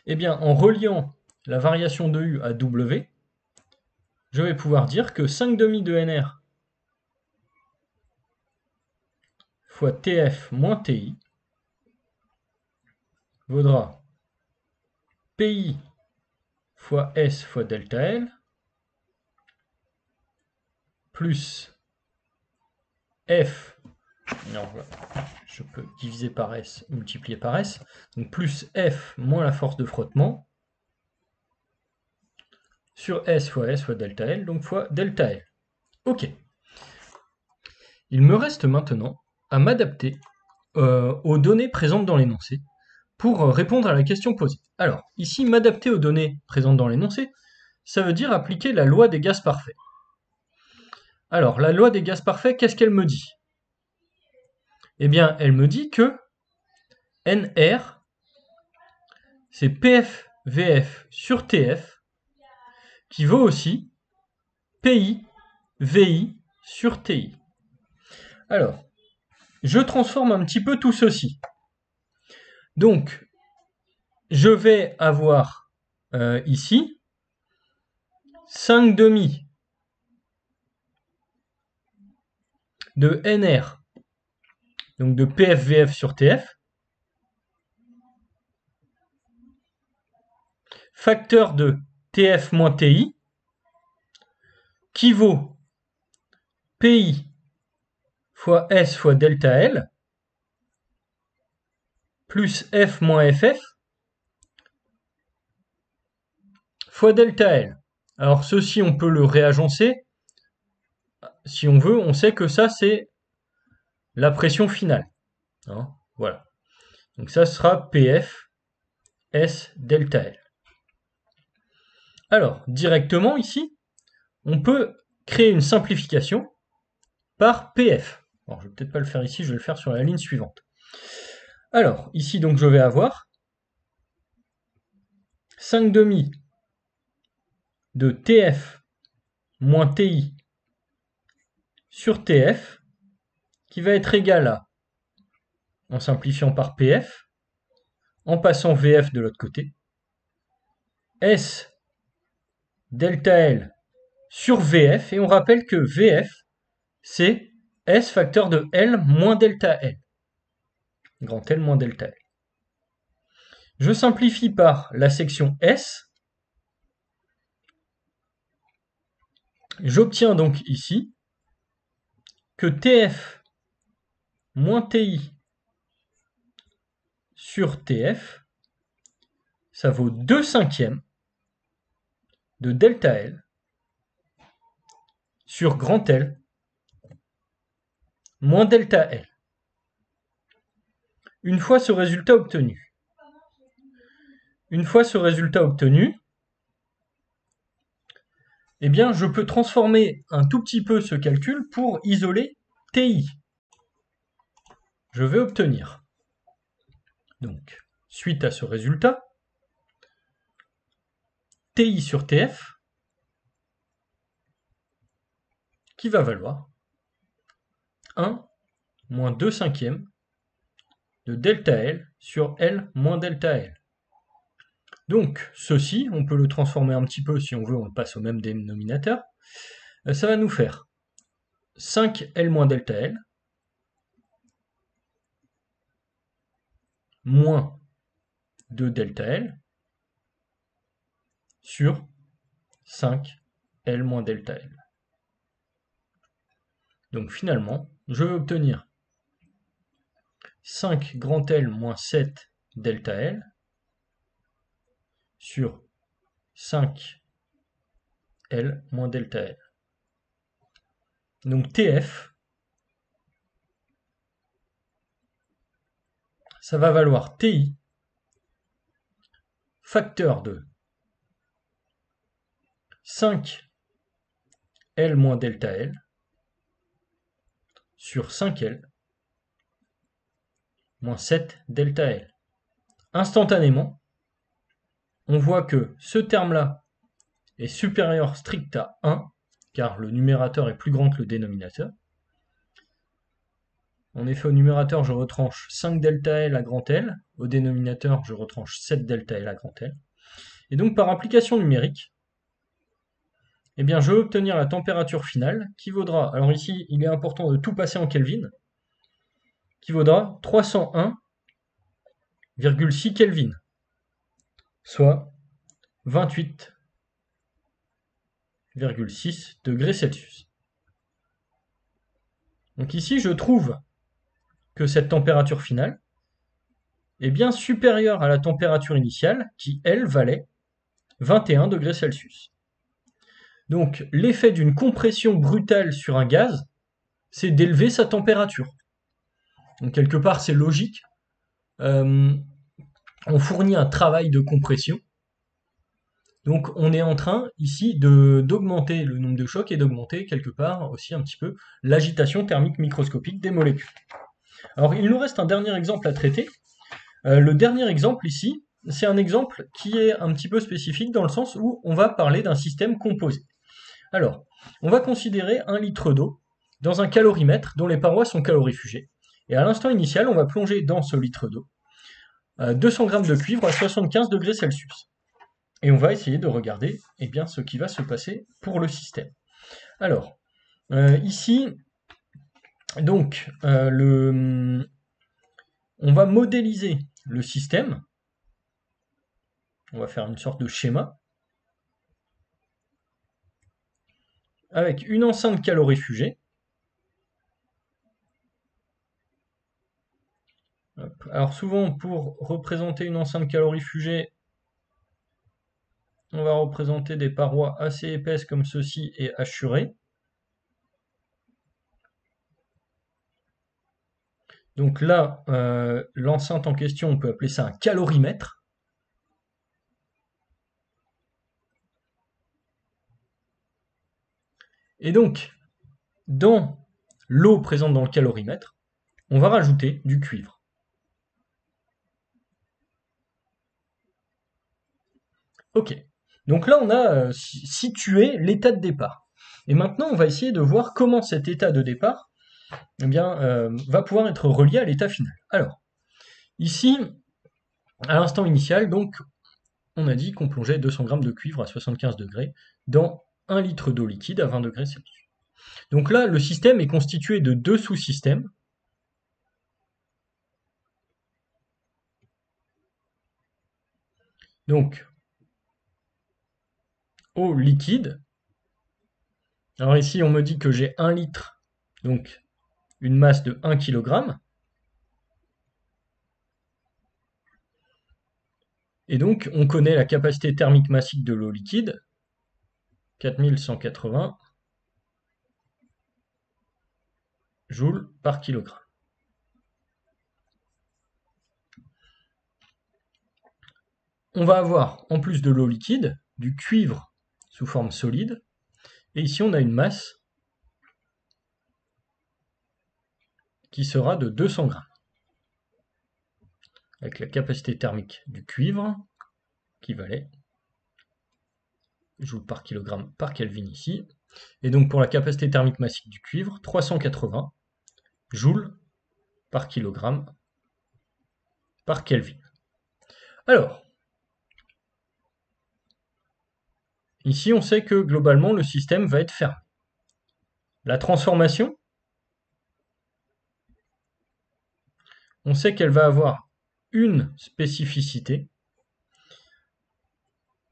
Eh bien, en reliant la variation de U à W, je vais pouvoir dire que 5,5 de NR fois TF moins TI vaudra PI fois S fois delta L plus F, non, je peux diviser par S, multiplier par S, donc plus F moins la force de frottement sur S fois delta L, donc fois delta L. Ok. Il me reste maintenant à m'adapter aux données présentes dans l'énoncé pour répondre à la question posée. Alors, ici, m'adapter aux données présentes dans l'énoncé, ça veut dire appliquer la loi des gaz parfaits. Alors, la loi des gaz parfaits, qu'est-ce qu'elle me dit? Eh bien, elle me dit que NR, c'est PF-VF sur TF, qui vaut aussi PI-VI sur TI. Alors, je transforme un petit peu tout ceci. Donc, je vais avoir ici 5,5 de NR, donc de PF-VF sur TF, facteur de TF moins TI, qui vaut PI fois S fois delta L, plus F moins FF, fois delta L. Alors ceci, on peut le réagencer. Si on veut, on sait que ça, c'est la pression finale. Hein, voilà. Donc ça sera PF S delta L. Alors, directement ici, on peut créer une simplification par PF. Alors, je vais peut-être pas le faire ici, je vais le faire sur la ligne suivante. Alors, ici, donc, je vais avoir 5,5 de TF moins TI sur TF, qui va être égal à, en simplifiant par PF, en passant VF de l'autre côté, S delta L sur VF, et on rappelle que VF, c'est S facteur de L moins delta L. Grand L moins delta L. Je simplifie par la section S. J'obtiens donc ici que TF moins TI sur TF, ça vaut 2/5 de delta L sur grand L moins delta L. Une fois ce résultat obtenu, eh bien, je peux transformer un tout petit peu ce calcul pour isoler TI. Je vais obtenir, donc, suite à ce résultat, TI sur TF, qui va valoir 1 moins 2/5 de delta L sur L moins delta L. Donc, ceci, on peut le transformer un petit peu si on veut, on passe au même dénominateur. Ça va nous faire 5L moins delta L moins 2 delta L sur 5L moins delta L. Donc finalement, je vais obtenir 5 grand L moins 7 delta L sur 5L moins delta L. Donc TF, ça va valoir TI, facteur de 5L moins delta L sur 5L moins 7 delta L. Instantanément, on voit que ce terme-là est supérieur strict à 1, car le numérateur est plus grand que le dénominateur. En effet, au numérateur, je retranche 5 delta L à grand L. Au dénominateur, je retranche 7 delta L à grand L. Et donc, par application numérique, eh bien, je vais obtenir la température finale qui vaudra, alors ici, il est important de tout passer en Kelvin, qui vaudra 301,6 Kelvin, soit 28,6 degrés Celsius. Donc ici, je trouve que cette température finale est bien supérieure à la température initiale, qui, elle, valait 21 degrés Celsius. Donc, l'effet d'une compression brutale sur un gaz, c'est d'élever sa température. Donc, quelque part, c'est logique. On fournit un travail de compression. Donc, on est en train, ici, d'augmenter le nombre de chocs et d'augmenter, quelque part, aussi un petit peu l'agitation thermique microscopique des molécules. Alors, il nous reste un dernier exemple à traiter. Le dernier exemple, ici, c'est un exemple qui est un petit peu spécifique dans le sens où on va parler d'un système composé. Alors, on va considérer un litre d'eau dans un calorimètre dont les parois sont calorifugées. Et à l'instant initial, on va plonger dans ce litre d'eau 200 g de cuivre à 75 degrés Celsius. Et on va essayer de regarder bien, ce qui va se passer pour le système. Alors, ici, donc, on va modéliser le système. On va faire une sorte de schéma avec une enceinte calorifugée. Alors souvent, pour représenter une enceinte calorifugée, on va représenter des parois assez épaisses comme ceci et hachurées. Donc là, l'enceinte en question, on peut appeler ça un calorimètre. Et donc, dans l'eau présente dans le calorimètre, on va rajouter du cuivre. Ok, donc là on a situé l'état de départ. Et maintenant on va essayer de voir comment cet état de départ va pouvoir être relié à l'état final. Alors, ici, à l'instant initial, donc, on a dit qu'on plongeait 200 g de cuivre à 75 degrés dans 1 litre d'eau liquide à 20 degrés Celsius. Donc là, le système est constitué de deux sous-systèmes. Donc, eau liquide. Alors ici, on me dit que j'ai 1 litre, donc une masse de 1 kg. Et donc, on connaît la capacité thermique massique de l'eau liquide, 4180 joules par kilogramme. On va avoir, en plus de l'eau liquide, du cuivre sous forme solide. Et ici, on a une masse qui sera de 200 grammes. Avec la capacité thermique du cuivre, qui valait joules par kilogramme par Kelvin ici. Et donc pour la capacité thermique massique du cuivre, 380 joules par kilogramme par Kelvin. Alors, ici on sait que globalement le système va être fermé. La transformation, on sait qu'elle va avoir une spécificité.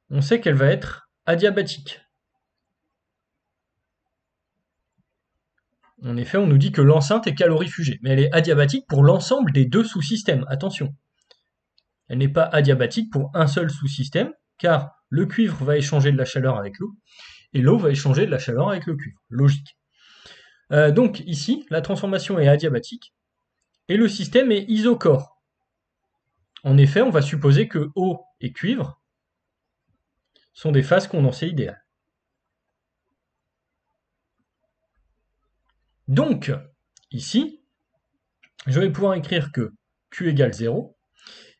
On sait qu'elle va être adiabatique. En effet, on nous dit que l'enceinte est calorifugée, mais elle est adiabatique pour l'ensemble des deux sous-systèmes. Attention, elle n'est pas adiabatique pour un seul sous-système, car le cuivre va échanger de la chaleur avec l'eau, et l'eau va échanger de la chaleur avec le cuivre. Logique. Donc ici, la transformation est adiabatique, et le système est isochore. En effet, on va supposer que eau et cuivre sont des phases condensées idéales. Donc, ici, je vais pouvoir écrire que Q égale 0,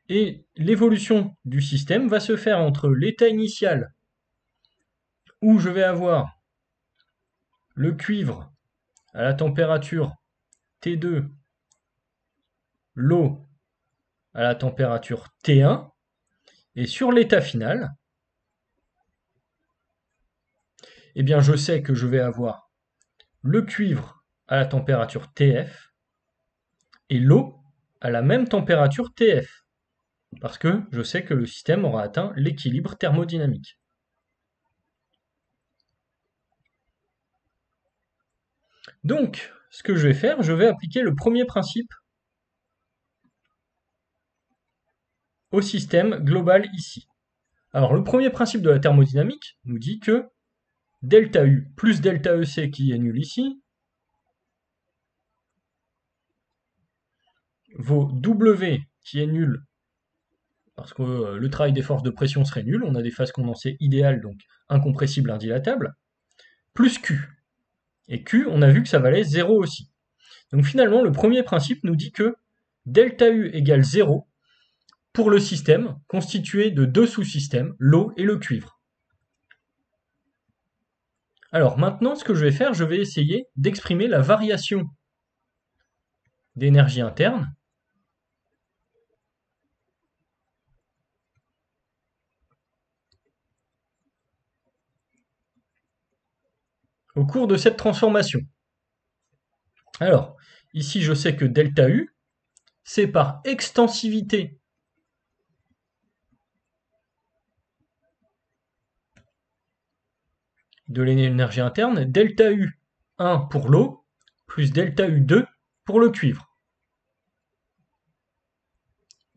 et l'évolution du système va se faire entre l'état initial, où je vais avoir le cuivre à la température T2, l'eau à la température T1, et sur l'état final, eh bien je sais que je vais avoir le cuivre à la température TF et l'eau à la même température TF, parce que je sais que le système aura atteint l'équilibre thermodynamique. Donc, ce que je vais faire, je vais appliquer le premier principe au système global ici. Alors, le premier principe de la thermodynamique nous dit que delta U plus delta EC, qui est nul ici, vaut W, qui est nul, parce que le travail des forces de pression serait nul, on a des phases condensées idéales, donc incompressibles, indilatables, plus Q. Et Q, on a vu que ça valait 0 aussi. Donc finalement, le premier principe nous dit que delta U égale 0 pour le système constitué de deux sous-systèmes, l'eau et le cuivre. Alors maintenant, ce que je vais faire, je vais essayer d'exprimer la variation d'énergie interne au cours de cette transformation. Alors, ici, je sais que delta U, c'est par extensivité de l'énergie interne, delta U1 pour l'eau, plus delta U2 pour le cuivre.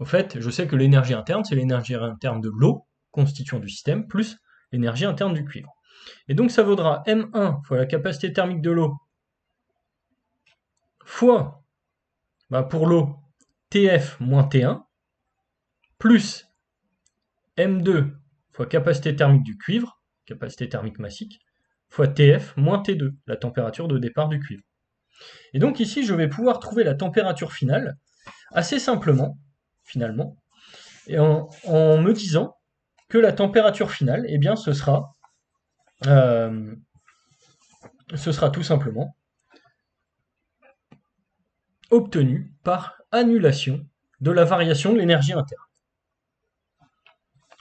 Au fait, je sais que l'énergie interne, c'est l'énergie interne de l'eau, constituant du système, plus l'énergie interne du cuivre. Et donc ça vaudra M1 fois la capacité thermique de l'eau, fois, pour l'eau, TF moins T1, plus M2 fois capacité thermique du cuivre, capacité thermique massique, fois TF moins T2, la température de départ du cuivre. Et donc ici, je vais pouvoir trouver la température finale assez simplement, finalement, et en me disant que la température finale, eh bien, ce sera tout simplement obtenue par annulation de la variation de l'énergie interne.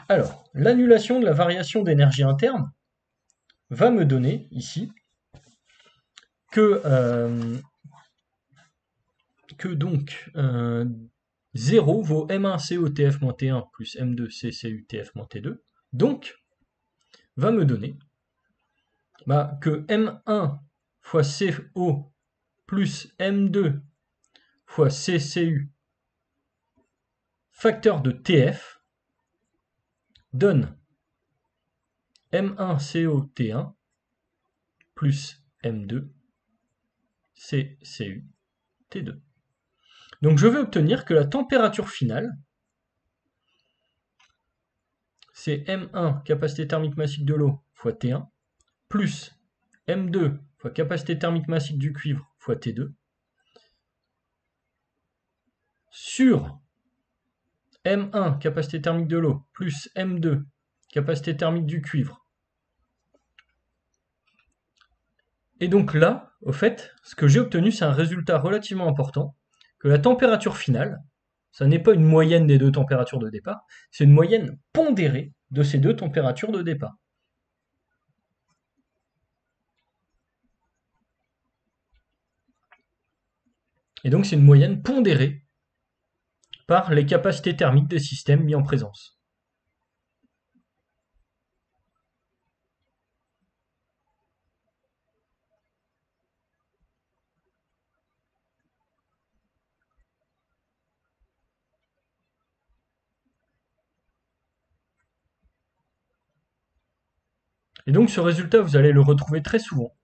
Alors, l'annulation de la variation d'énergie interne va me donner ici que donc 0 vaut M1COTF-T1 plus M2CCUTF-T2, donc va me donner que M1 fois CO plus M2 fois CCU facteur de TF donne M1COT1 plus M2 CCU T2. Donc je vais obtenir que la température finale, c'est M1 capacité thermique massique de l'eau fois T1 plus M2 fois capacité thermique massique du cuivre fois T2 sur M1 capacité thermique de l'eau plus M2 capacité thermique du cuivre. Et donc là, au fait, ce que j'ai obtenu, c'est un résultat relativement important, que la température finale, ça n'est pas une moyenne des deux températures de départ, c'est une moyenne pondérée de ces deux températures de départ. Et donc c'est une moyenne pondérée par les capacités thermiques des systèmes mis en présence. Et donc ce résultat, vous allez le retrouver très souvent.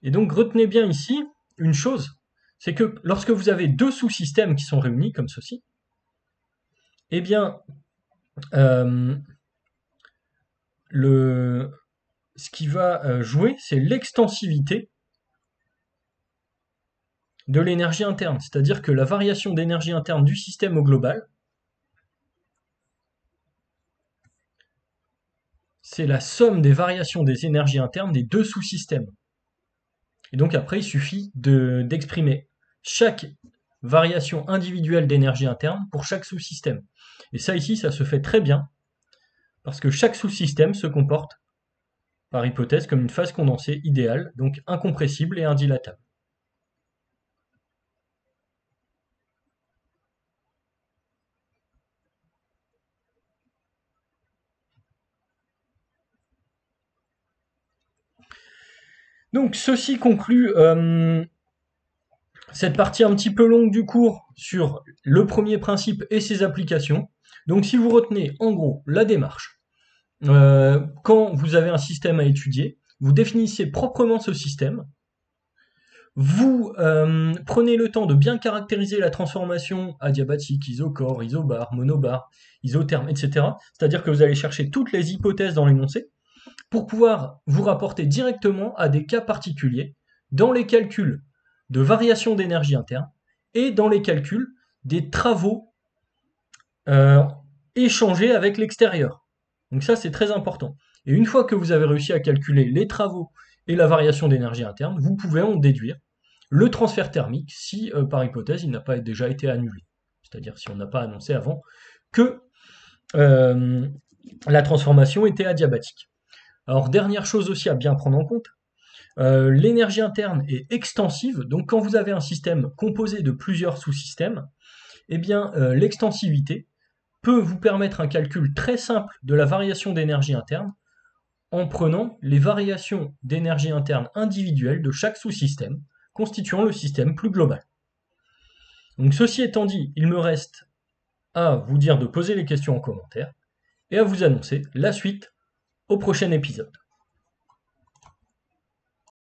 Et donc retenez bien ici une chose, c'est que lorsque vous avez deux sous-systèmes qui sont réunis comme ceci, eh bien, euh, ce qui va jouer, c'est l'extensivité de l'énergie interne. C'est-à-dire que la variation d'énergie interne du système au global, c'est la somme des variations des énergies internes des deux sous-systèmes. Et donc après, il suffit d'exprimer chaque variation individuelle d'énergie interne pour chaque sous-système. Et ça ici, ça se fait très bien, parce que chaque sous-système se comporte, par hypothèse, comme une phase condensée idéale, donc incompressible et indilatable. Donc ceci conclut cette partie un petit peu longue du cours sur le premier principe et ses applications. Donc si vous retenez en gros la démarche, quand vous avez un système à étudier, vous définissez proprement ce système, vous prenez le temps de bien caractériser la transformation adiabatique, isochore, isobar, monobar, isotherme, etc. C'est-à-dire que vous allez chercher toutes les hypothèses dans l'énoncé pour pouvoir vous rapporter directement à des cas particuliers dans les calculs de variation d'énergie interne et dans les calculs des travaux euh, échangés avec l'extérieur. Donc ça, c'est très important. Et une fois que vous avez réussi à calculer les travaux et la variation d'énergie interne, vous pouvez en déduire le transfert thermique si, par hypothèse, il n'a pas déjà été annulé. C'est-à-dire si on n'a pas annoncé avant que euh, la transformation était adiabatique. Alors, dernière chose aussi à bien prendre en compte, l'énergie interne est extensive, donc quand vous avez un système composé de plusieurs sous-systèmes, eh bien l'extensivité peut vous permettre un calcul très simple de la variation d'énergie interne en prenant les variations d'énergie interne individuelles de chaque sous-système, constituant le système plus global. Donc ceci étant dit, il me reste à vous dire de poser les questions en commentaire et à vous annoncer la suite au prochain épisode.